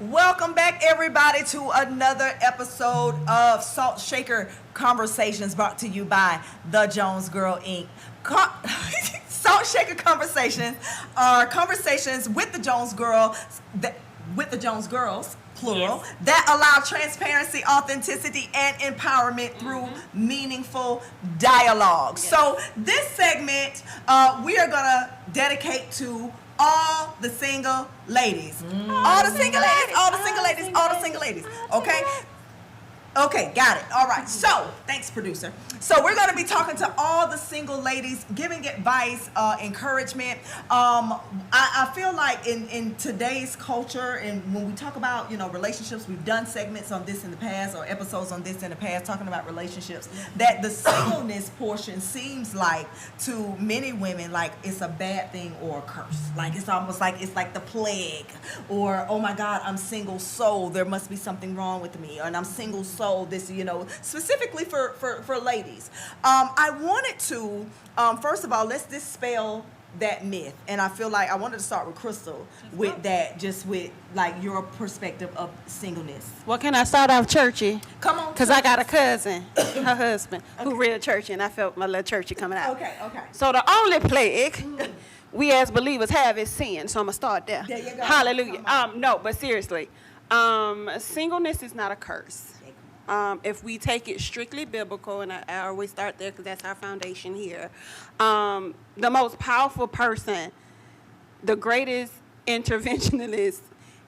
Welcome back, everybody, to another episode of Salt Shaker Conversations brought to you by The Jones Girl Inc. Salt Shaker Conversations are conversations with the Jones Girls, plural, yes, that allow transparency, authenticity, and empowerment through meaningful dialogue. Yes. So this segment, we are going to dedicate to all the single ladies. All the single ladies. All the single ladies. All the single ladies. Okay? Okay, got it. All right. So, thanks, producer. So, we're going to be talking to all the single ladies, giving advice, encouragement. I feel like in today's culture, and when we talk about, relationships, we've done segments on this in the past or episodes on this in the past talking about relationships, that the singleness portion seems like to many women like it's a bad thing or a curse. Like it's almost like it's like the plague, or, oh my God, I'm single, so there must be something wrong with me, and I'm single, so this, specifically for ladies. I wanted to, first of all, let's dispel that myth. And I feel like I wanted to start with Crystal with that, just with like your perspective of singleness. Well, can I start off churchy? Come on. Because I got a cousin, her husband, who real churchy, and I felt my little churchy coming out. Okay. So the only plague we as believers have is sin. So I'm going to start there. There you go. Hallelujah. No, but seriously, singleness is not a curse. If we take it strictly biblical, and I always start there because that's our foundation here, the most powerful person, the greatest interventionist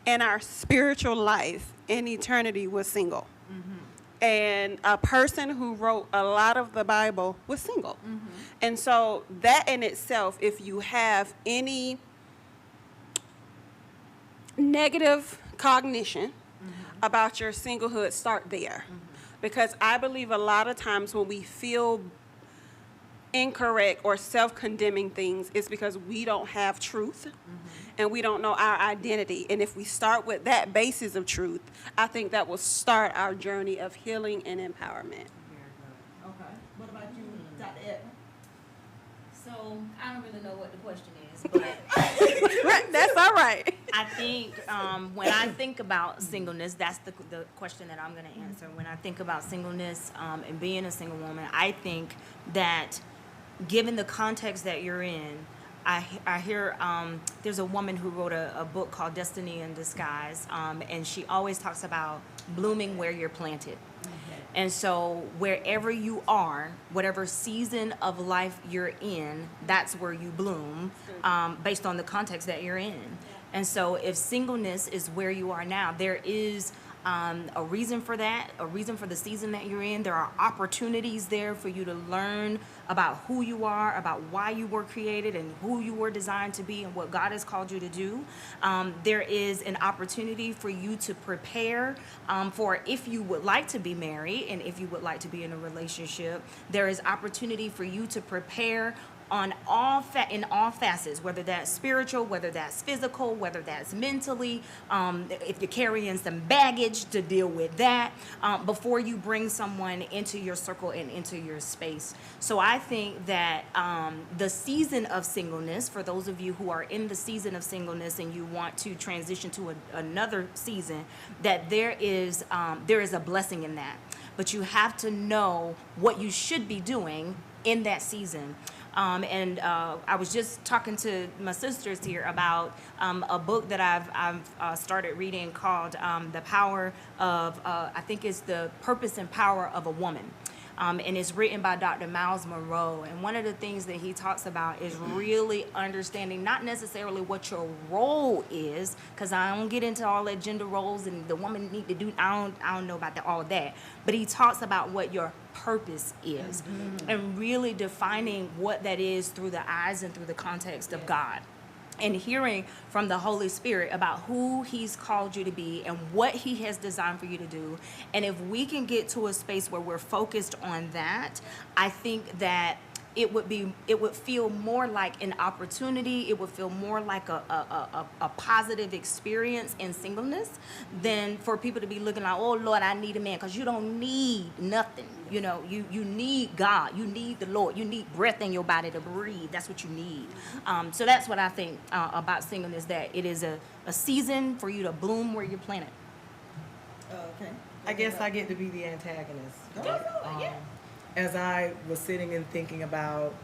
in our spiritual life in eternity was single. Mm-hmm. And a person who wrote a lot of the Bible was single. Mm-hmm. And so that in itself, if you have any negative cognition about your singlehood, start there. Because I believe a lot of times when we feel incorrect or self-condemning things, it's because we don't have truth and we don't know our identity. And if we start with that basis of truth, I think that will start our journey of healing and empowerment. Very good. Okay. What about you, Dr. Edna? So I don't really know what the question is, but Right, that's all right. I think when I think about singleness, that's the question that I'm going to answer. When I think about singleness and being a single woman, I think that given the context that you're in, I hear there's a woman who wrote a book called Destiny in Disguise, and she always talks about blooming where you're planted. And so wherever you are, whatever season of life you're in, that's where you bloom based on the context that you're in. And so if singleness is where you are now, there is a reason for that, a reason for the season that you're in. There are opportunities there for you to learn about who you are, about why you were created and who you were designed to be and what God has called you to do. There is an opportunity for you to prepare for if you would like to be married and if you would like to be in a relationship. There is opportunity for you to prepare on in all facets, whether that's spiritual, whether that's physical, whether that's mentally, if you're carrying some baggage to deal with that, before you bring someone into your circle and into your space. So I think that the season of singleness, for those of you who are in the season of singleness and you want to transition to another season, that there is a blessing in that. But you have to know what you should be doing in that season. I was just talking to my sisters here about a book that I've started reading called The Power of, I think it's The Purpose and Power of a Woman. And it's written by Dr. Miles Monroe. And one of the things that he talks about is really understanding not necessarily what your role is, because I don't get into all that gender roles and the woman need to do, I don't know about all that. But he talks about what your purpose is and really defining what that is through the eyes and through the context of God. And hearing from the Holy Spirit about who he's called you to be and what he has designed for you to do. And if we can get to a space where we're focused on that, I think that it would feel more like an opportunity. It would feel more like a positive experience in singleness than for people to be looking like, oh Lord, I need a man, because you don't need nothing. You know, you need God, you need the Lord, you need breath in your body to breathe. That's what you need. So that's what I think about singleness, that it is a season for you to bloom where you're planted. Okay. I guess I get to be the antagonist. Yeah. As I was sitting and thinking about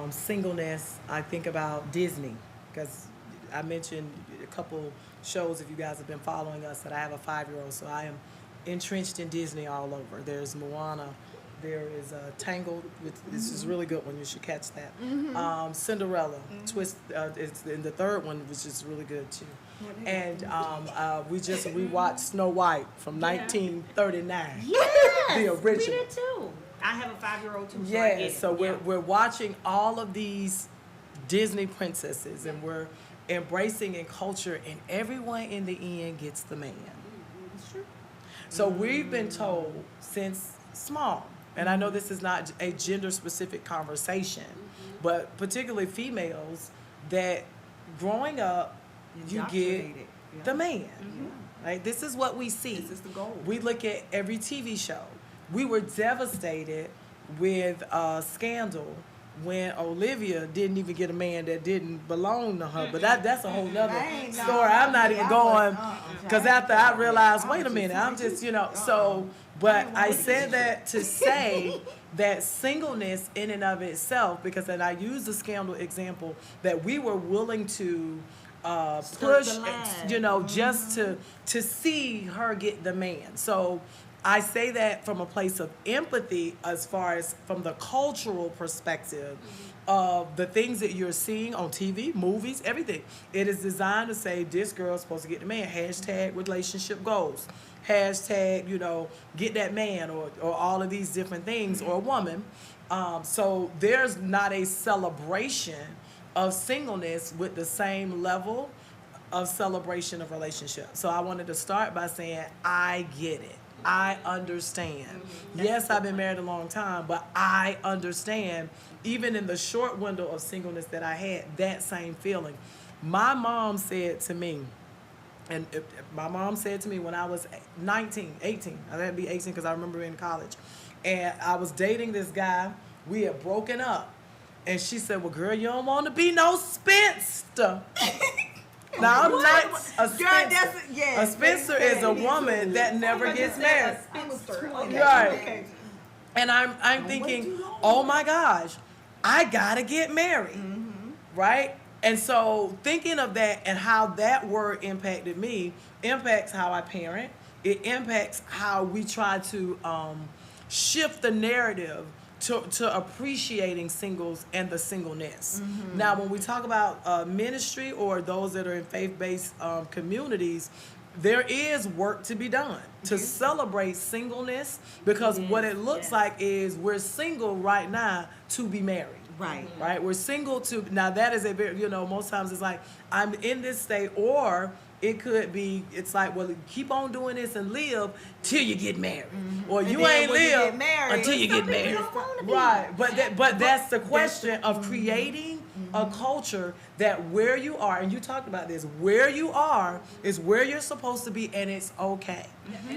singleness, I think about Disney, because I mentioned a couple shows, if you guys have been following us, that I have a 5-year-old, so I am entrenched in Disney all over. There's Moana, there is Tangled, this is a really good one, you should catch that. Cinderella, Twist, it's in the third one, which is really good too. And we rewatched Snow White from 1939. Yes, The original. We did too. I have a 5-year-old too. So I get Yes, it. so Yeah. we're watching all of these Disney princesses, and we're embracing in culture, and everyone in the end gets the man. So we've been told since small, and I know this is not a gender-specific conversation, but particularly females, that growing up, you get Indoctrinated. Yeah. the man. Right? This is what we see. This is the goal. We look at every TV show. We were devastated with Scandal when Olivia didn't even get a man that didn't belong to her. But that's a whole nother ain't no- story. I'm not even I going, was, because after I realized, wait a minute, I'm just, so, but I said that to say that singleness in and of itself, because then I use the Scandal example, that we were willing to push, the line. just to see her get the man. So I say that from a place of empathy, as far as from the cultural perspective of the things that you're seeing on TV, movies, everything. It is designed to say this girl's supposed to get the man. Hashtag relationship goals. Hashtag, get that man, or all of these different things, or a woman. So there's not a celebration of singleness with the same level of celebration of relationship. So I wanted to start by saying, I get it. I understand. Yes, I've been married a long time, but I understand, even in the short window of singleness that I had, that same feeling. My mom said to me, my mom said to me when I was 18, I had to be 18 because I remember in college, and I was dating this guy. We had broken up, and she said, well, girl, you don't want to be no spinster. Now, I'm not a spinster. A spinster is a woman that never gets married. Right. And I'm thinking, oh my gosh, I gotta get married, right? And so thinking of that and how that word impacted me impacts how I parent. It impacts how we try to shift the narrative to appreciating singles and the singleness. Now, when we talk about ministry or those that are in faith-based communities, there is work to be done to celebrate singleness, because what it looks like is we're single right now to be married. Right? We're single to, now that is a very, most times it's like, I'm in this state, or it could be, it's like, well, keep on doing this and live till you get married. Or you ain't live until you get married. Right. But that's the question of creating a culture that where you are, and you talked about this, where you are is where you're supposed to be, and it's okay.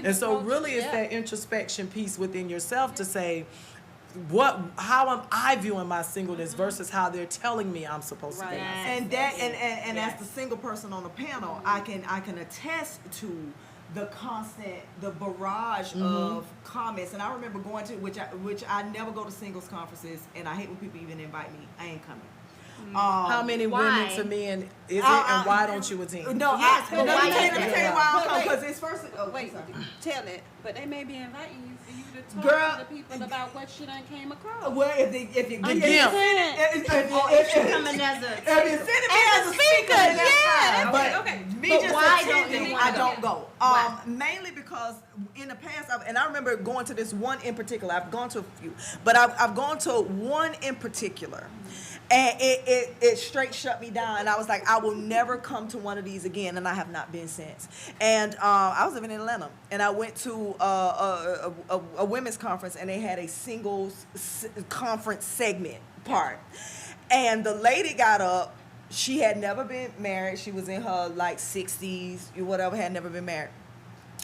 And so really it's that introspection piece within yourself to say, how am I viewing my singleness versus how they're telling me I'm supposed to be. And that and as the single person on the panel, I can attest to the barrage of comments. And I remember going to which I never go to singles conferences, and I hate when people even invite me. I ain't coming. How many women to men is it, and why don't you attend? No, Yes, let but why me tell you- you why I don't come, Wait. because it's first. Wait, sorry. tell it. But they may be inviting you for you to talk Girl. to the people about what you done came across. Well, if you I'm get just saying. If you're coming as a If you send me as a speaker, then that's yeah. fine. But Okay. me But just why don't attending, you I wanna don't go? go. Why? Mainly because in the past, and I remember going to this one in particular. I've gone to a few, but I've gone to one in particular, and it straight shut me down. And I was like, I will never come to one of these again, and I have not been since. And I was living in Atlanta, and I went to a women's conference, and they had a singles conference segment part. And the lady got up. She had never been married. She was in her like 60s, or whatever, had never been married.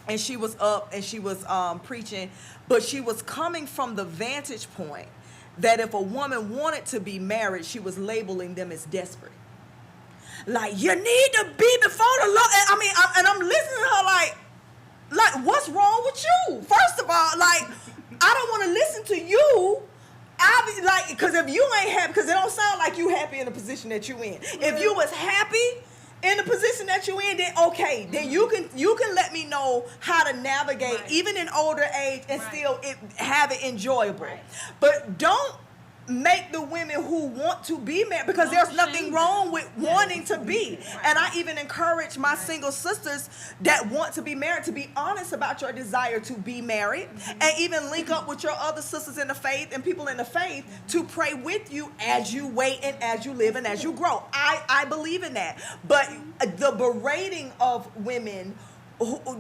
And she was up and she was preaching, but she was coming from the vantage point that if a woman wanted to be married, she was labeling them as desperate. Like, you need to be before the Lord. And I'm listening to her like, what's wrong with you? First of all, like, I don't want to listen to you. I be like, because if you ain't happy, because it don't sound like you happy in the position that you in. If you was happy in the position that you in, then okay, then you can let me know how to navigate, even in older age, and still have it enjoyable. But don't make the women who want to be married, because there's nothing wrong with wanting to be. And I even encourage my single sisters that want to be married to be honest about your desire to be married, and even link up with your other sisters in the faith and people in the faith to pray with you as you wait and as you live and as you grow. I believe in that. But the berating of women,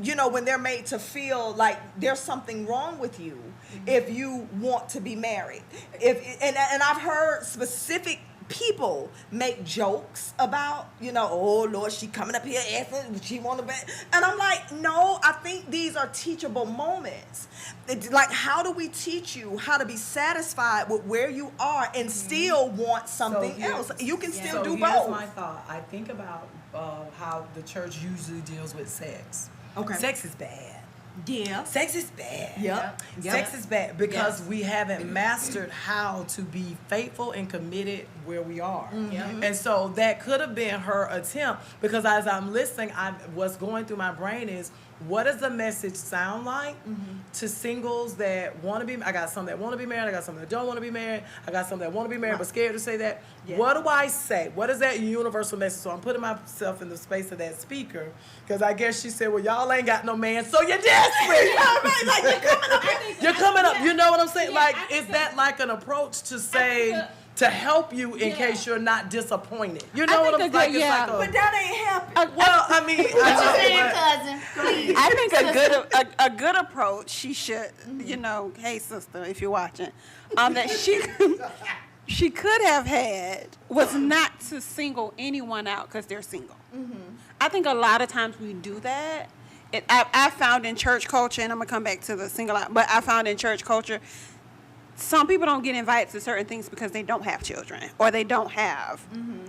you know, when they're made to feel like there's something wrong with you if you want to be married. And I've heard specific people make jokes about, you know, oh Lord, she coming up here asking, she want to be, and I'm like, no, I think these are teachable moments. It's like, how do we teach you how to be satisfied with where you are and still want something else? You can still do here's both. my thought. I think about how the church usually deals with sex. Okay. Sex is bad. Yeah. Sex is bad. Yep. Sex is bad because we haven't mastered how to be faithful and committed where we are. And so that could have been her attempt, because as I'm listening, what's going through my brain is, what does the message sound like to singles that want to be? I got some that want to be married. I got some that don't want to be married. I got some that want to be married but scared to say that. What do I say? What is that universal message? So I'm putting myself in the space of that speaker, because I guess she said, well, y'all ain't got no man, so you're desperate. Like, you're coming up. You're coming up. You know what I'm saying? Like, is that like an approach to say, to help you in case you're not disappointed? You know what I'm saying? But that ain't happening. Well, I mean, Cousin, please. I think a good approach, she should, you know, hey sister, if you're watching, that she could have had was not to single anyone out because they're single. I think a lot of times we do that. I found in church culture, and I'm gonna come back to the single out, but I found in church culture, some people don't get invited to certain things because they don't have children, or they don't have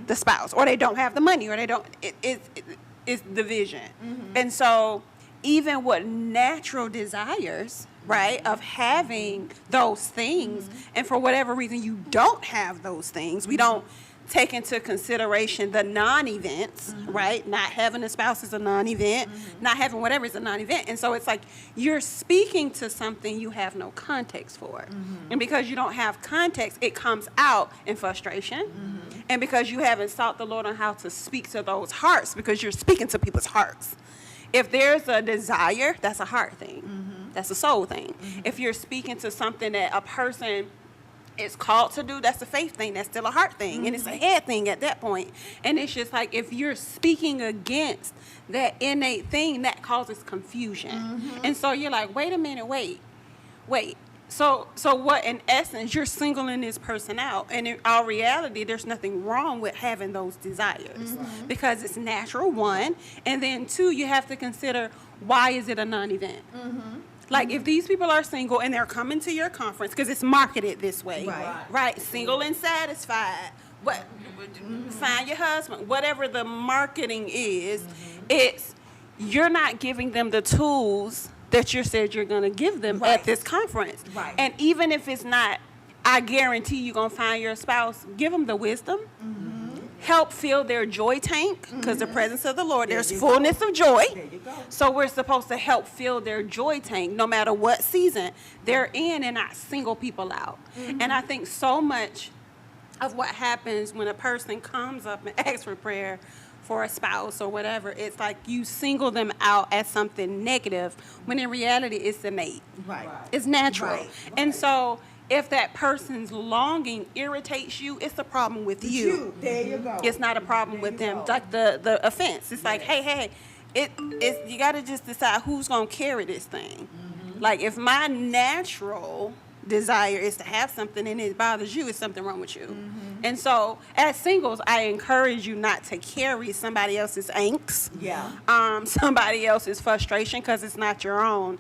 the spouse, or they don't have the money, or they don't. It's division, and so even with natural desires, right, of having those things, and for whatever reason you don't have those things, we don't take into consideration the non-events, right? Not having a spouse is a non-event, not having whatever is a non-event. And so it's like you're speaking to something you have no context for. And because you don't have context, it comes out in frustration. And because you haven't sought the Lord on how to speak to those hearts, because you're speaking to people's hearts. If there's a desire, that's a heart thing. That's a soul thing. If you're speaking to something that a person is called to do, that's a faith thing. That's still a heart thing. And it's a head thing at that point. And it's just like, if you're speaking against that innate thing, that causes confusion. And so you're like, wait a minute, wait. So what, in essence, you're singling this person out. And in all reality, there's nothing wrong with having those desires because it's natural, one. And then two, you have to consider, why is it a non-event? Like, if these people are single and they're coming to your conference, because it's marketed this way, right? Single and satisfied. Find your husband. Whatever the marketing is, it's, you're not giving them the tools that you said you're going to give them at this conference. And even if it's not, I guarantee you're going to find your spouse, give them the wisdom. Help fill their joy tank, because the presence of the Lord, there's fullness of joy. So we're supposed to help fill their joy tank no matter what season they're in, and not single people out. And I think so much of what happens when a person comes up and asks for prayer for a spouse or whatever, it's like you single them out as something negative, when in reality it's innate. It's natural. And so if that person's longing irritates you, it's a problem with you. There you go. It's not a problem with them. Like the offense. It's like, hey, it's you got to just decide who's going to carry this thing. Like, if my natural desire is to have something and it bothers you, it's something wrong with you. And so as singles, I encourage you not to carry somebody else's angst, somebody else's frustration, because it's not your own.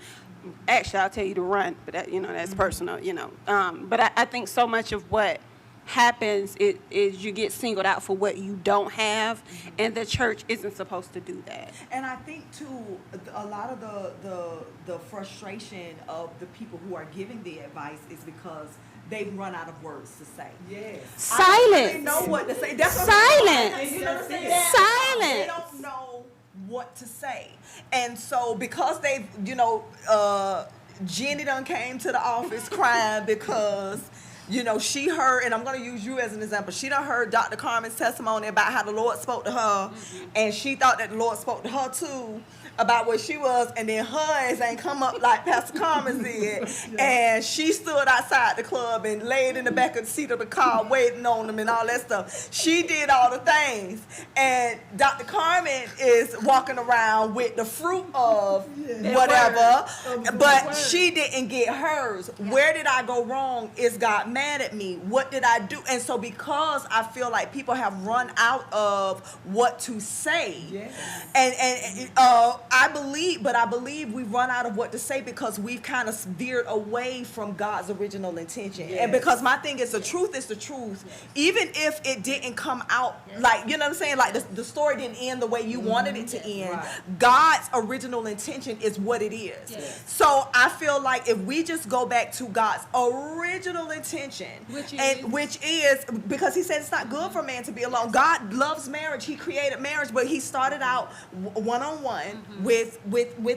Actually, I'll tell you to run, but that, that's personal, But I think so much of what happens is you get singled out for what you don't have, and the church isn't supposed to do that. And I think too, a lot of the frustration of the people who are giving the advice is because they've run out of words to say. Yes. Silence. They know what to say. That's what Silence. I'm saying. You know what I'm saying? Silence. They don't know what to say, and so because they've, Jenny done came to the office crying because, she heard, and I'm going to use you as an example. She done heard Dr. Carmen's testimony about how the Lord spoke to her, and she thought that the Lord spoke to her too about where she was, and then hers ain't come up like Pastor Carmen's did, and she stood outside the club and laid in the back of the seat of the car waiting on them and all that stuff. She did all the things, and Dr. Carmen is walking around with the fruit of whatever, but she didn't get hers. Where did I go wrong? Is God mad at me? What did I do? And so because I feel like people have run out of what to say, and I believe we've run out of what to say because we've kind of veered away from God's original intention. And because my thing is, the truth is the truth. Even if it didn't come out like, you know what I'm saying? Like the story didn't end the way you wanted it to end. God's original intention is what it is. So I feel like if we just go back to God's original intention, which is because he said it's not good for man to be alone. God loves marriage. He created marriage, but he started out one-on-one with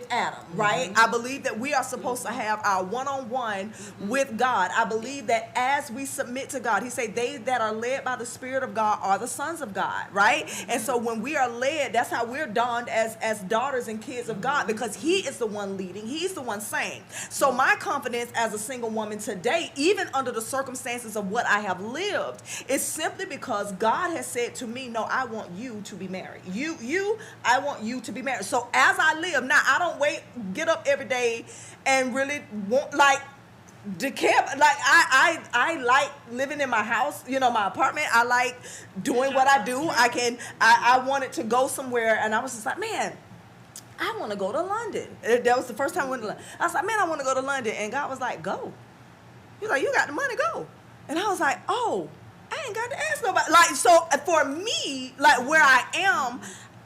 Adam, right? I believe that we are supposed to have our one-on-one with God. I believe that as we submit to God, he said they that are led by the Spirit of God are the sons of God, right? And so when we are led, that's how we're donned as daughters and kids of God, because he is the one leading. He's the one saying. So my confidence as a single woman today, even under the circumstances of what I have lived, is simply because God has said to me, no, I want you to be married. I want you to be married. So as I live now, I don't get up every day and really want I like living in my house, my apartment. I like doing what I do. I wanted to go somewhere, and I was just like, man, I want to go to London. That was the first time I went to London. I was like, man, I want to go to London. And God was like, go. He was like, you got the money, go. And I was like, oh, I ain't got to ask nobody. So for me, where I am,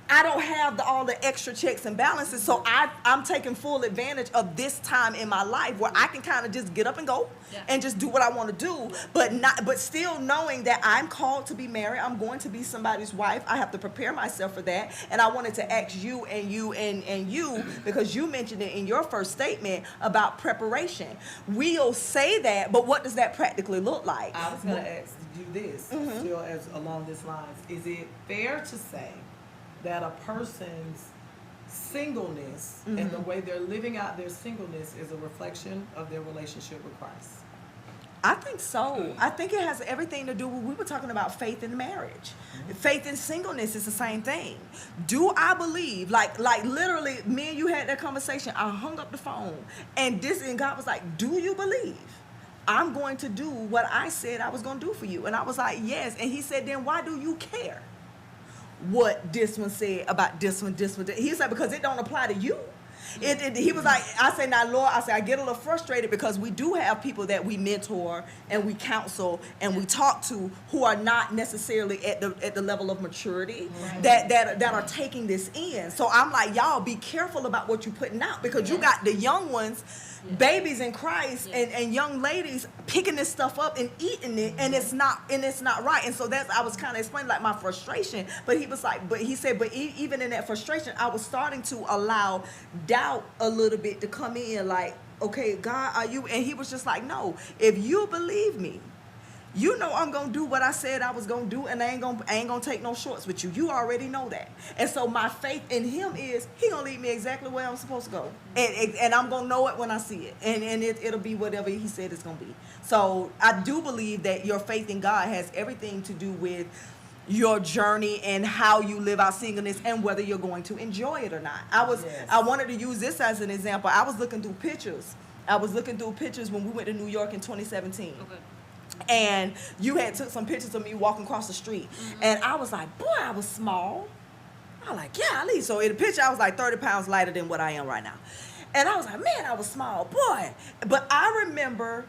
I don't have all the extra checks and balances, so I'm taking full advantage of this time in my life where I can kind of just get up and go and just do what I want to do, but still knowing that I'm called to be married. I'm going to be somebody's wife. I have to prepare myself for that, and I wanted to ask you and you because you mentioned it in your first statement about preparation. We'll say that, but what does that practically look like? I was going to ask you this, still as along this lines. Is it fair to say that a person's singleness and the way they're living out their singleness is a reflection of their relationship with Christ? I think so. I think it has everything to do with, we were talking about faith in marriage. Faith in singleness is the same thing. Do I believe, like literally, me and you had that conversation, I hung up the phone, and God was like, do you believe I'm going to do what I said I was going to do for you? And I was like, yes. And he said, then why do you care what this one said about this one? He said, because it don't apply to you. He was like, I say, now Lord, I get a little frustrated because we do have people that we mentor and we counsel and we talk to who are not necessarily at the level of maturity that are taking this in. So I'm like, y'all be careful about what you're putting out, because you got the young ones, babies in Christ, and young ladies picking this stuff up and eating it, and it's not right. And so I was kind of explaining my frustration, but he said, but even in that frustration, I was starting to allow doubt a little bit to come in, like, okay, God, are you? And he was just like, no, if you believe me, you know I'm gonna do what I said I was gonna do, and I ain't gonna take no shorts with you. You already know that. And so my faith in him is he gonna lead me exactly where I'm supposed to go, and I'm gonna know it when I see it, and it'll be whatever he said it's gonna be. So I do believe that your faith in God has everything to do with your journey and how you live out singleness and whether you're going to enjoy it or not. I wanted to use this as an example. I was looking through pictures I was looking through pictures when we went to New York in 2017. Okay. And you had took some pictures of me walking across the street. And I was like, boy, I was small. I was like, yeah, at least. So in the picture, I was like 30 pounds lighter than what I am right now. And I was like, man, I was small, boy. But I remember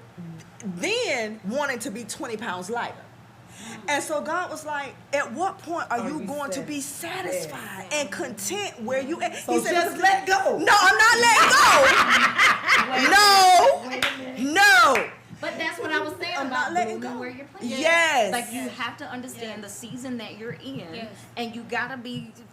then wanting to be 20 pounds lighter. And so God was like, at what point are you going to be satisfied and content where you at? So just let go. No, I'm not letting go. No. But that's what I was saying I'm not about letting blooming go. where you're planted. Yes. Like you have to understand the season that you're in, and you gotta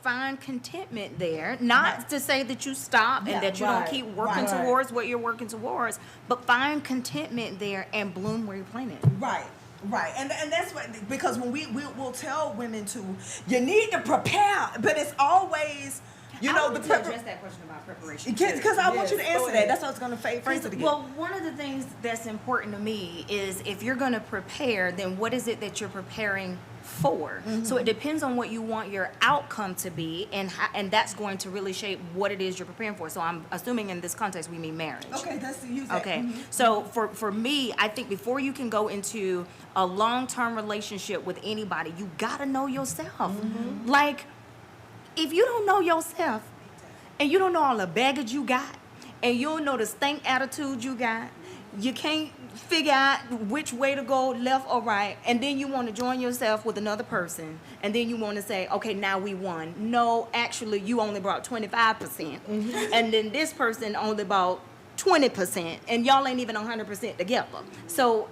find contentment there. Not to say that you stop and that you don't keep working towards what you're working towards, but find contentment there and bloom where you're planted. Right. Right, and that's what, because when we'll tell women to, you need to prepare, but it's always, you know, the address that question about preparation. because I want you to Yes, go answer that. ahead. That's how I was going to phrase it again. Well, one of the things that's important to me is if you're going to prepare, then what is it that you're preparing for? So it depends on what you want your outcome to be, and that's going to really shape what it is you're preparing for. So I'm assuming in this context we mean marriage. Okay, that's use that. Okay, so for me, I think before you can go into a long-term relationship with anybody, you gotta know yourself. Like, if you don't know yourself, and you don't know all the baggage you got, and you don't know the stink attitude you got, you can't figure out which way to go, left or right, and then you want to join yourself with another person, and then you want to say, okay, now we won. No, actually, you only brought 25%, and then this person only brought 20%, and y'all ain't even 100% together. So,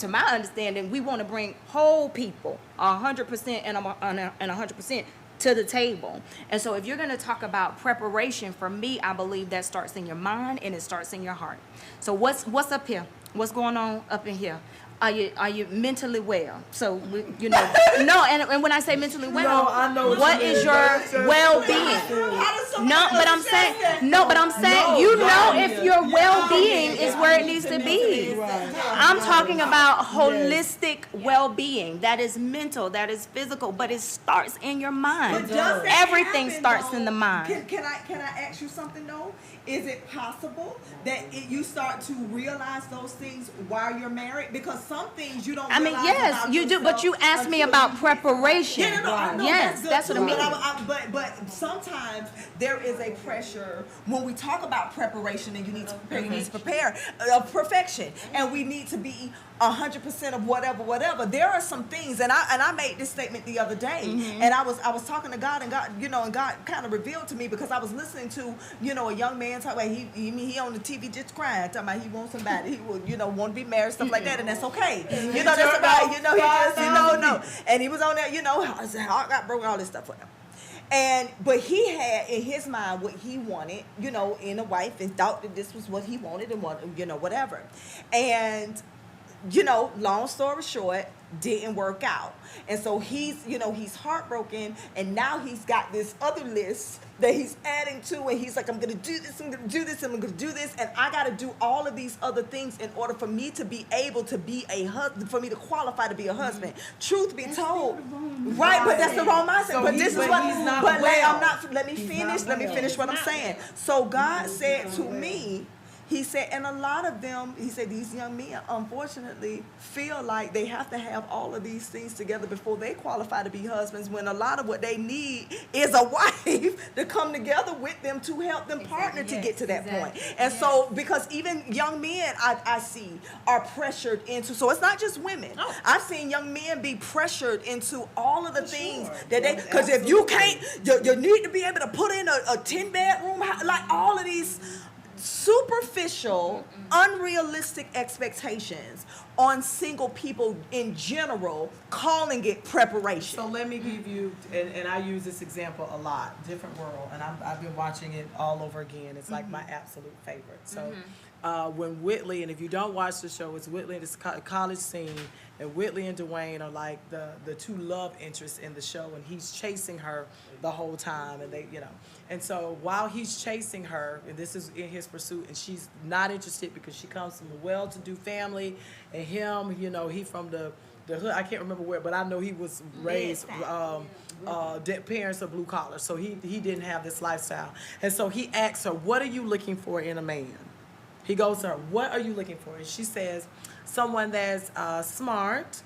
to my understanding, we want to bring whole people, 100% and 100% to the table. And so if you're going to talk about preparation, for me, I believe that starts in your mind and it starts in your heart. So what's up here? What's going on up in here? Are you mentally well? So you know, no, and when I say mentally well, No, I know what is your well-being? No, but I'm saying you know if your well-being is where it needs to be. I'm talking about holistic well-being. That is mental, that is physical, but it starts in your mind. But does that Everything happen, starts though? in the mind. Can I ask you something though? Is it possible that you start to realize those things while you're married? Because some things you don't. I mean, realize yes, about you do, but you yourself asked me until about you- preparation. Yeah, no, I know Yes, good that's what I too, mean. But sometimes there is a pressure when we talk about preparation, and you need to prepare. You need to prepare perfection, and we need to be 100% of whatever. There are some things, and I made this statement the other day, and I was talking to God, and God, and God kind of revealed to me because I was listening to, a young man talk about he on the TV just crying, talking about he wants somebody, he would, want to be married, stuff like that, and that's okay. That's about, he just, no. And he was on there, his heart got broken, all this stuff for him. But he had in his mind what he wanted, in a wife, and thought that this was what he wanted and whatever. And, long story short, didn't work out. And so he's heartbroken, and now he's got this other list that he's adding to, and he's like, I'm going to do this, I'm going to do this, and I'm going to do this, and I got to do all of these other things in order for me to be able to be a husband, for me to qualify to be a husband. Truth be told, right, but that's the wrong mindset. So but this is what, he's not but well. I'm not, let me finish what I'm saying. So God said to me, he said, and a lot of them, he said, these young men, unfortunately, feel like they have to have all of these things together before they qualify to be husbands, when a lot of what they need is a wife to come together with them to help them partner to get to that point. And so, because even young men, I see, are pressured into, so it's not just women. I've seen young men be pressured into all of the things that they, because if you can't, you need to be able to put in a 10-bedroom house, like all of these superficial, unrealistic expectations on single people in general, calling it preparation. So let me give you, and I use this example a lot, Different World, and I've been watching it all over again. It's like my absolute favorite. So when Whitley, and if you don't watch the show, it's Whitley and this college scene, and Whitley and Dwayne are like the two love interests in the show, and he's chasing her the whole time, and they, and so while he's chasing her, and this is in his pursuit, and she's not interested because she comes from a well-to-do family, and him, he from the hood, I can't remember where, but I know he was raised, parents are blue collar, so he didn't have this lifestyle. And so he asks her, what are you looking for in a man? He goes to her, what are you looking for? And she says, someone that's smart,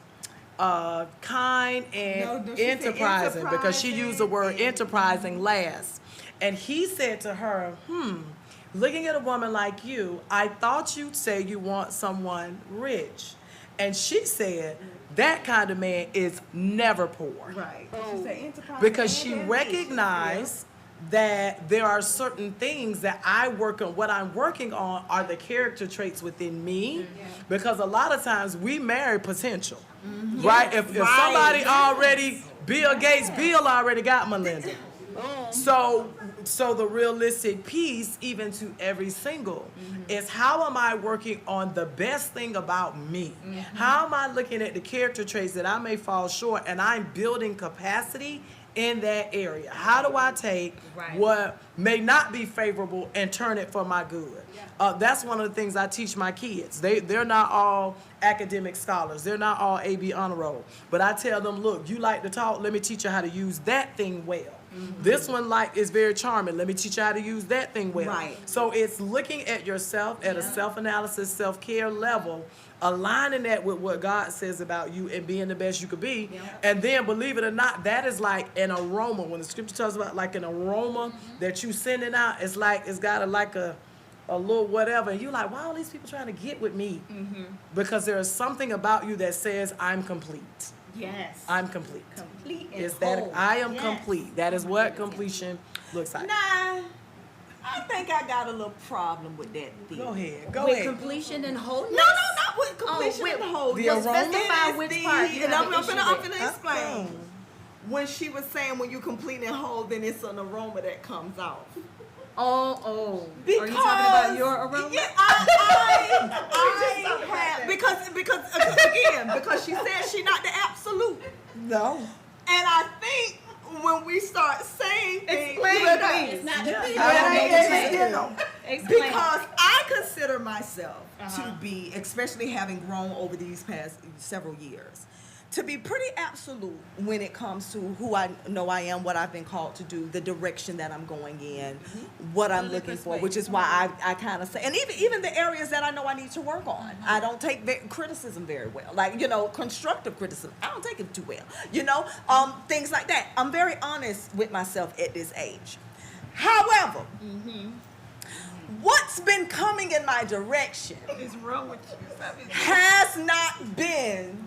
kind, and No, she said enterprising, because she used the word enterprising. enterprising last. And he said to her, looking at a woman like you, I thought you'd say you want someone rich. And she said, that kind of man is never poor. Right. She said enterprise Because and she ambitious. recognized that there are certain things that I work on. What I'm working on are the character traits within me. Because a lot of times we marry potential, right? If somebody already, Bill Gates, Bill already got Melinda. So the realistic piece, even to every single, is how am I working on the best thing about me? How am I looking at the character traits that I may fall short, and I'm building capacity in that area? How do I take what may not be favorable and turn it for my good? That's one of the things I teach my kids. They're not all academic scholars. They're not all AB honor roll. But I tell them, look, you like to talk, let me teach you how to use that thing well. This one is very charming. Let me teach you how to use that thing well. Right. So it's looking at yourself at a self-analysis, self-care level, aligning that with what God says about you and being the best you could be. And then, believe it or not, that is like an aroma. When the scripture talks about like an aroma that you sending out, it's like it's got a little whatever. And you're like, why are all these people trying to get with me? Because there is something about you that says, I'm complete. Yes. I'm complete. Complete and Is that whole. I am Yes. complete. That is what completion looks like. Nah, I think I got a little problem with that thing. Go ahead. Go With ahead. completion and wholeness? No, not with completion with and whole. the Just aroma? Specify it is which the- part you And have I'm an issue finna with. explain. When she was saying when you complete and whole, then it's an aroma that comes out. Oh. Because, Are you talking about your aroma? Yeah, I have, because again, because she said she not the absolute. No. And I think when we start saying things, Explain, you know, please. It's not Yeah. the I don't know what you you said. know, Explain. because I consider myself to be, especially having grown over these past several years, to be pretty absolute when it comes to who I know I am, what I've been called to do, the direction that I'm going in, what I'm looking for, which is why I kind of say, and even the areas that I know I need to work on. I don't take criticism very well, like, constructive criticism. I don't take it too well, things like that. I'm very honest with myself at this age. However, what's been coming in my direction has not been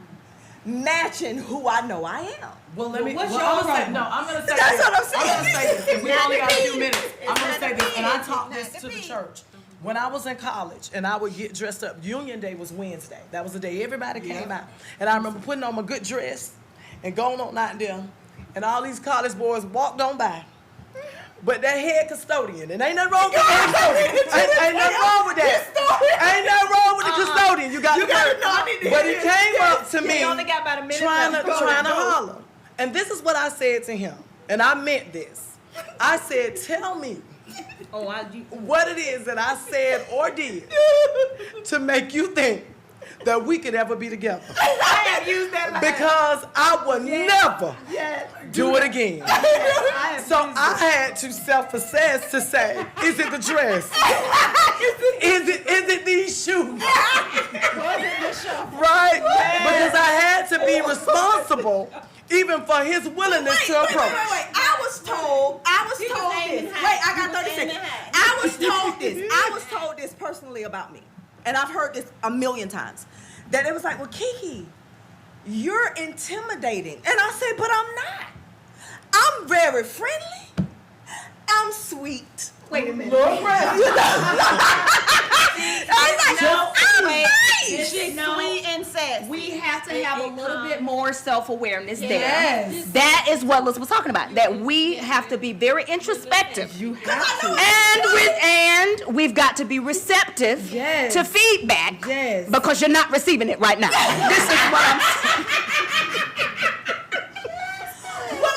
matching who I know I am. Well, let me. what's well, your I'm gonna say, aroma? no, I'm gonna say That's this. what I'm saying. I'm gonna say this. 'Cause we only got a few minutes. I'm gonna not say the this, and I me. taught It's this not to the the me. church. When I was in college and I would get dressed up, Union Day was Wednesday. That was the day everybody came out. And I remember putting on my good dress and going on out there, and all these college boys walked on by. But that head custodian, and ain't nothing wrong with the custodian. Ain't nothing wrong with that. Ain't nothing wrong with the custodian. You got gotta know I need to But hear he this. came up to me He only got about a minute trying left. to Go, holler. And this is what I said to him. And I meant this. I said, tell me what it is that I said or did to make you think that we could ever be together. I have used that line. Because I would never do it again. So I had to self-assess to say, is it the dress? Is it these shoes? Right? Because I had to be responsible even for his willingness to approach. Wait. I was told this. Wait, I got 30 seconds. I was told this personally about me. And I've heard this a million times. That it was like, well, Kiki, you're intimidating. And I said, but I'm not. I'm very friendly. I'm sweet. Wait a minute. Lord, right. I'm nice. She's sweet and sassy. We have to have a little bit more self-awareness there. Yes. That is what Liz was talking about. That we have to be very introspective. You have to. And we've got to be receptive Yes. to feedback. Yes. Because you're not receiving it right now. This is what I'm saying. Well,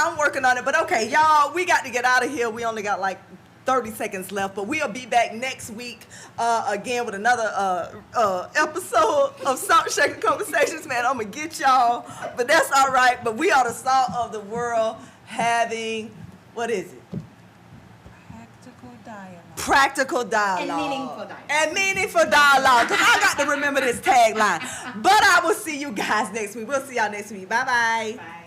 I'm working on it. But okay, y'all, we got to get out of here. We only got like 30 seconds left, but we'll be back next week again with another episode of Salt Shaker Conversations. Man, I'm gonna get y'all, but that's all right. But we are the salt of the world, having, what is it? Practical dialogue. Practical dialogue. And meaningful dialogue. And meaningful dialogue. Because I got to remember this tagline. But I will see you guys next week. We'll see y'all next week. Bye-bye. Bye.